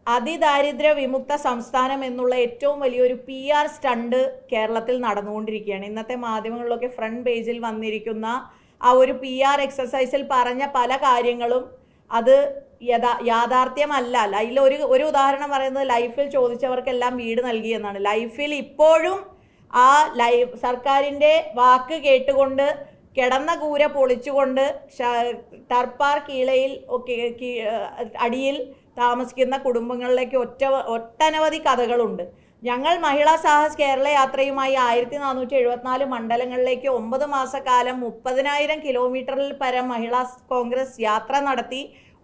അതിദാരിദ്ര്യ വിമുക്ത സംസ്ഥാനം എന്നുള്ള ഏറ്റവും വലിയൊരു PR സ്റ്റണ്ട് കേരളത്തിൽ നടന്നുകൊണ്ടിരിക്കുകയാണ്. ഇന്നത്തെ മാധ്യമങ്ങളിലൊക്കെ ഫ്രണ്ട് പേജിൽ വന്നിരിക്കുന്ന ആ ഒരു PR എക്സസൈസിൽ പറഞ്ഞ പല കാര്യങ്ങളും അത് യാഥാർത്ഥ്യമല്ല. അതിൽ ഒരു ഉദാഹരണം പറയുന്നത് ലൈഫിൽ ചോദിച്ചവർക്കെല്ലാം വീട് നൽകി എന്നാണ്. ലൈഫിൽ ഇപ്പോഴും ആ സർക്കാരിൻ്റെ വാക്ക് കേട്ടുകൊണ്ട് കിടന്ന കൂര പൊളിച്ചുകൊണ്ട് ടർപ്പാർ കീഴയിൽ ഒക്കെ അടിയിൽ താമസിക്കുന്ന കുടുംബങ്ങളിലേക്ക് ഒട്ടനവധി കഥകളുണ്ട്. ഞങ്ങൾ മഹിളാ സാഹസ് കേരള യാത്രയുമായി 1474 മണ്ഡലങ്ങളിലേക്ക് 9 മാസക്കാലം 30,000 കിലോമീറ്ററിൽ പരം മഹിളാ കോൺഗ്രസ് യാത്ര നടത്തി.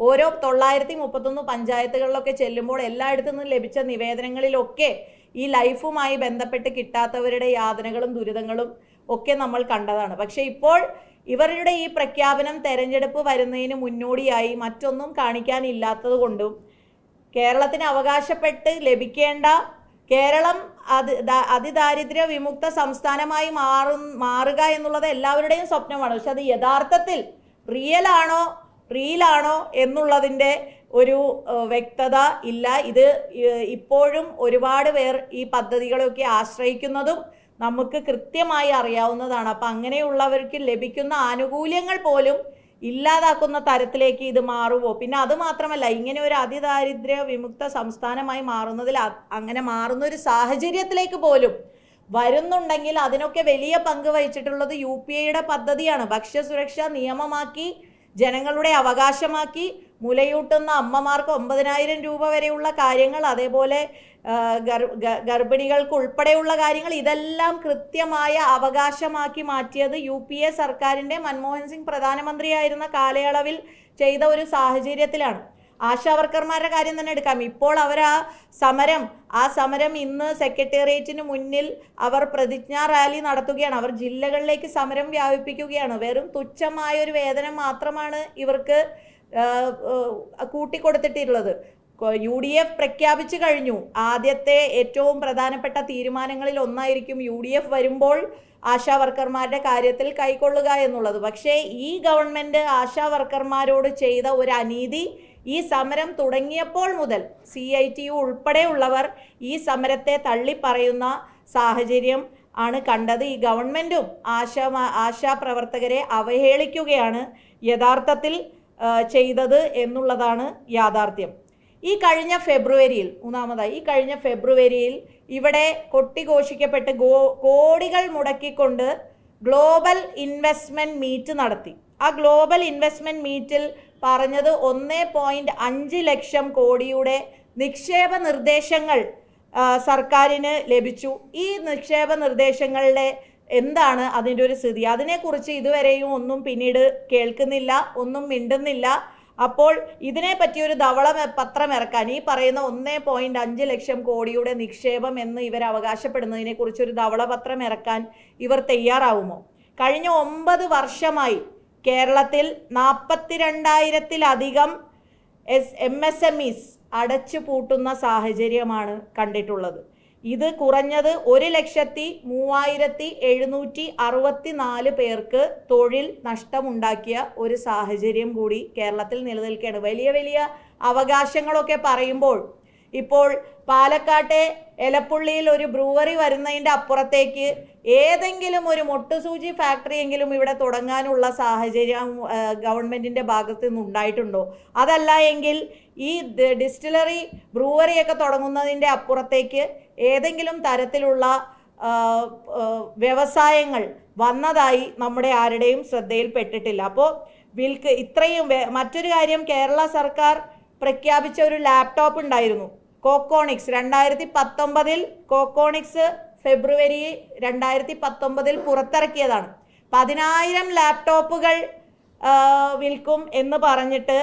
ഓരോ 931 പഞ്ചായത്തുകളിലൊക്കെ ചെല്ലുമ്പോൾ എല്ലായിടത്തു നിന്നും ലഭിച്ച നിവേദനങ്ങളിലൊക്കെ ഈ ലൈഫുമായി ബന്ധപ്പെട്ട് കിട്ടാത്തവരുടെ യാതനകളും ദുരിതങ്ങളും ഒക്കെ നമ്മൾ കണ്ടതാണ്. പക്ഷെ ഇപ്പോൾ ഇവരുടെ ഈ പ്രഖ്യാപനം തെരഞ്ഞെടുപ്പ് വരുന്നതിന് മുന്നോടിയായി മറ്റൊന്നും കാണിക്കാനില്ലാത്തത് കൊണ്ടും കേരളത്തിന് അവകാശപ്പെട്ട് ലഭിക്കേണ്ട കേരളം അതിദാരിദ്ര്യ വിമുക്ത സംസ്ഥാനമായി മാറുക എന്നുള്ളത് എല്ലാവരുടെയും സ്വപ്നമാണ്. പക്ഷെ അത് യഥാർത്ഥത്തിൽ റീലാണോ എന്നുള്ളതിൻ്റെ ഒരു വ്യക്തത ഇല്ല. ഇത് ഇപ്പോഴും ഒരുപാട് പേർ ഈ പദ്ധതികളെയൊക്കെ ആശ്രയിക്കുന്നതും നമുക്ക് കൃത്യമായി അറിയാവുന്നതാണ്. അപ്പം അങ്ങനെയുള്ളവർക്ക് ലഭിക്കുന്ന ആനുകൂല്യങ്ങൾ പോലും ഇല്ലാതാക്കുന്ന തരത്തിലേക്ക് ഇത് മാറുമോ? പിന്നെ അത് മാത്രമല്ല, ഇങ്ങനെ ഒരു അതിദാരിദ്ര്യ വിമുക്ത സംസ്ഥാനമായി മാറുന്നതിൽ അങ്ങനെ മാറുന്ന ഒരു സാഹചര്യത്തിലേക്ക് പോലും വരുന്നുണ്ടെങ്കിൽ അതിനൊക്കെ വലിയ പങ്ക് വഹിച്ചിട്ടുള്ളത് UPAയുടെ പദ്ധതിയാണ്. ഭക്ഷ്യസുരക്ഷ നിയമമാക്കി ജനങ്ങളുടെ അവകാശമാക്കി മുലയൂട്ടുന്ന അമ്മമാർക്ക് 9,000 രൂപ വരെയുള്ള കാര്യങ്ങൾ, അതേപോലെ ഗർഭിണികൾക്ക് ഉൾപ്പെടെയുള്ള കാര്യങ്ങൾ, ഇതെല്ലാം കൃത്യമായ അവകാശമാക്കി മാറ്റിയത് UPA സർക്കാരിൻ്റെ മൻമോഹൻ സിംഗ് പ്രധാനമന്ത്രിയായിരുന്ന കാലയളവിൽ ചെയ്ത ഒരു സാഹചര്യത്തിലാണ്. ആശാവർക്കർമാരുടെ കാര്യം തന്നെ എടുക്കാം. ഇപ്പോൾ അവർ ആ സമരം ഇന്ന് സെക്രട്ടേറിയറ്റിന് മുന്നിൽ അവർ പ്രതിജ്ഞാ റാലി നടത്തുകയാണ്. അവർ ജില്ലകളിലേക്ക് സമരം വ്യാപിപ്പിക്കുകയാണ്. വെറും തുച്ഛമായൊരു വേതനം മാത്രമാണ് ഇവർക്ക് കൂട്ടിക്കൊടുത്തിട്ടുള്ളത്. UDF പ്രഖ്യാപിച്ചു കഴിഞ്ഞു. ആദ്യത്തെ ഏറ്റവും പ്രധാനപ്പെട്ട തീരുമാനങ്ങളിൽ ഒന്നായിരിക്കും UDF വരുമ്പോൾ ആശാവർക്കർമാരുടെ കാര്യത്തിൽ കൈക്കൊള്ളുക എന്നുള്ളത്. പക്ഷേ ഈ ഗവൺമെൻറ് ആശാവർക്കർമാരോട് ചെയ്ത ഒരു അനീതി ഈ സമരം തുടങ്ങിയപ്പോൾ മുതൽ CITU ഉൾപ്പെടെയുള്ളവർ ഈ സമരത്തെ തള്ളിപ്പറയുന്ന സാഹചര്യം ആണ് കണ്ടത്. ഈ ഗവൺമെൻറ്റും ആശാപ്രവർത്തകരെ അവഹേളിക്കുകയാണ് യഥാർത്ഥത്തിൽ ചെയ്തത് എന്നുള്ളതാണ് യാഥാർത്ഥ്യം. ഈ കഴിഞ്ഞ ഫെബ്രുവരിയിൽ ഇവിടെ കൊട്ടിഘോഷിക്കപ്പെട്ട് കോടികൾ മുടക്കിക്കൊണ്ട് ഗ്ലോബൽ ഇൻവെസ്റ്റ്മെൻറ്റ് മീറ്റ് നടത്തി. ആ ഗ്ലോബൽ ഇൻവെസ്റ്റ്മെൻറ്റ് മീറ്റിൽ പറഞ്ഞത് 1.5 ലക്ഷം കോടിയുടെ നിക്ഷേപ നിർദ്ദേശങ്ങൾ സർക്കാരിന് ലഭിച്ചു. ഈ നിക്ഷേപ നിർദ്ദേശങ്ങളുടെ എന്താണ് അതിൻ്റെ ഒരു സ്ഥിതി? അതിനെക്കുറിച്ച് ഇതുവരെയും ഒന്നും പിന്നീട് കേൾക്കുന്നില്ല, ഒന്നും മിണ്ടുന്നില്ല. അപ്പോൾ ഇതിനെ പറ്റിയൊരു ധവള പത്രം ഇറക്കാൻ, ഈ പറയുന്ന 1.5 ലക്ഷം കോടിയുടെ നിക്ഷേപം എന്ന് ഇവർ അവകാശപ്പെടുന്നതിനെ കുറിച്ചൊരു ധവളപത്രം ഇറക്കാൻ ഇവർ തയ്യാറാവുമോ? കഴിഞ്ഞ 9 വർഷമായി കേരളത്തിൽ 42,000-ലധികം MSMEs അടച്ചു പൂട്ടുന്ന സാഹചര്യമാണ് കണ്ടിട്ടുള്ളത്. ഇത് കുറഞ്ഞത് 1,03,764 പേർക്ക് തൊഴിൽ നഷ്ടമുണ്ടാക്കിയ ഒരു സാഹചര്യം കൂടി കേരളത്തിൽ നിലനിൽക്കുകയാണ്. വലിയ വലിയ അവകാശങ്ങളൊക്കെ പറയുമ്പോൾ ഇപ്പോൾ പാലക്കാട്ടെ എലപ്പുള്ളിയിൽ ഒരു ബ്രൂവറി വരുന്നതിൻ്റെ അപ്പുറത്തേക്ക് ഏതെങ്കിലും ഒരു മൊട്ടുസൂചി ഫാക്ടറിയെങ്കിലും ഇവിടെ തുടങ്ങാനുള്ള സാഹചര്യം ഗവൺമെൻറ്റിൻ്റെ ഭാഗത്ത് നിന്ന് ഉണ്ടായിട്ടുണ്ടോ? അതല്ല എങ്കിൽ ഈ ഡിസ്റ്റിലറി ബ്രൂവറിയൊക്കെ തുടങ്ങുന്നതിൻ്റെ അപ്പുറത്തേക്ക് ഏതെങ്കിലും തരത്തിലുള്ള വ്യവസായങ്ങൾ വന്നതായി നമ്മുടെ ആരുടെയും ശ്രദ്ധയിൽപ്പെട്ടിട്ടില്ല. അപ്പോൾ മറ്റൊരു കാര്യം, കേരള സർക്കാർ പ്രഖ്യാപിച്ച ഒരു ലാപ്ടോപ്പ് ഉണ്ടായിരുന്നു, കോക്കോണിക്സ്. 2019 കോക്കോണിക്സ് ഫെബ്രുവരി 2019 പുറത്തിറക്കിയതാണ്. 10,000 ലാപ്ടോപ്പുകൾ വിൽക്കും എന്ന് പറഞ്ഞിട്ട്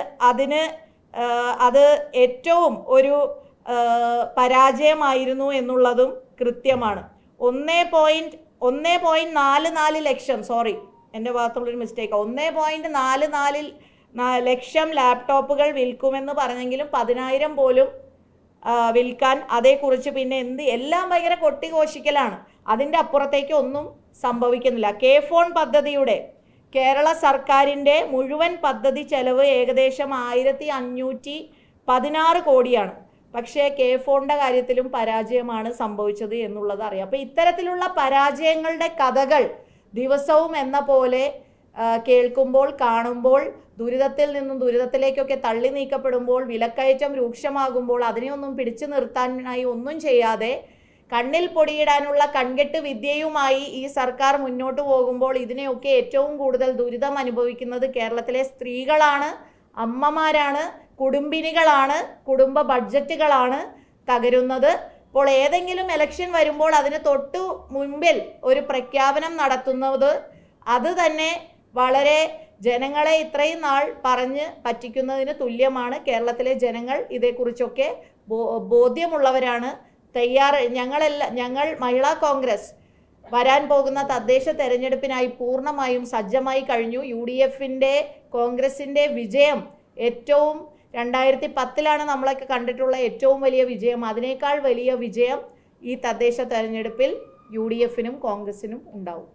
അത് ഏറ്റവും ഒരു പരാജയമായിരുന്നു എന്നുള്ളതും കൃത്യമാണ്. 1.44 ലക്ഷം, എൻ്റെ ഭാഗത്തുള്ളൊരു മിസ്റ്റേക്ക്, 1.44 ലക്ഷം ലാപ്ടോപ്പുകൾ വിൽക്കുമെന്ന് പറഞ്ഞെങ്കിലും 10,000 പോലും വിൽക്കാൻ, അതേക്കുറിച്ച് പിന്നെ എല്ലാം ഭയങ്കര കൊട്ടിഘോഷിക്കലാണ്. അതിൻ്റെ അപ്പുറത്തേക്ക് ഒന്നും സംഭവിക്കുന്നില്ല. K-ഫോൺ പദ്ധതിയുടെ കേരള സർക്കാരിൻ്റെ മുഴുവൻ പദ്ധതി ചെലവ് ഏകദേശം 1,516 കോടിയാണ്. പക്ഷേ K4ന്റെ കാര്യത്തിലും പരാജയമാണ് സംഭവിച്ചത് എന്നുള്ളത് അറിയാം. അപ്പോൾ ഇത്തരത്തിലുള്ള പരാജയങ്ങളുടെ കഥകൾ ദിവസവും എന്ന പോലെ കേൾക്കുമ്പോൾ, കാണുമ്പോൾ, ദുരിതത്തിൽ നിന്നും ദുരിതത്തിലേക്കൊക്കെ തള്ളി നീക്കപ്പെടുമ്പോൾ, വിലക്കയറ്റം രൂക്ഷമാകുമ്പോൾ അതിനെയൊന്നും പിടിച്ചു നിർത്താനായി ഒന്നും ചെയ്യാതെ കണ്ണിൽ പൊടിയിടാനുള്ള കൺകെട്ട് വിദ്യയുമായി ഈ സർക്കാർ മുന്നോട്ട് പോകുമ്പോൾ ഇതിനെയൊക്കെ ഏറ്റവും കൂടുതൽ ദുരിതം അനുഭവിക്കുന്നത് കേരളത്തിലെ സ്ത്രീകളാണ്, അമ്മമാരാണ്, കുടുംബിനികളാണ്, കുടുംബ ബഡ്ജറ്റുകളാണ് തകരുന്നത്. അപ്പോൾ ഏതെങ്കിലും ഇലക്ഷൻ വരുമ്പോൾ അതിന് തൊട്ടു മുൻപിൽ ഒരു പ്രഖ്യാപനം നടത്തുന്നത് അത് തന്നെ വളരെ ജനങ്ങളെ ഇത്രയും നാൾ പറഞ്ഞ് പറ്റിക്കുന്നതിന് തുല്യമാണ്. കേരളത്തിലെ ജനങ്ങൾ ഇതേക്കുറിച്ചൊക്കെ ബോധ്യമുള്ളവരാണ്. ഞങ്ങൾ മഹിളാ കോൺഗ്രസ് വരാൻ പോകുന്ന തദ്ദേശ തെരഞ്ഞെടുപ്പിനായി പൂർണ്ണമായും സജ്ജമായി കഴിഞ്ഞു. UDFന്റെ കോൺഗ്രസിൻ്റെ വിജയം ഏറ്റവും 2010 നമ്മളൊക്കെ കണ്ടിട്ടുള്ള ഏറ്റവും വലിയ വിജയം, അതിനേക്കാൾ വലിയ വിജയം ഈ തദ്ദേശ തെരഞ്ഞെടുപ്പിൽ UDFനും കോൺഗ്രസിനും ഉണ്ടാവും.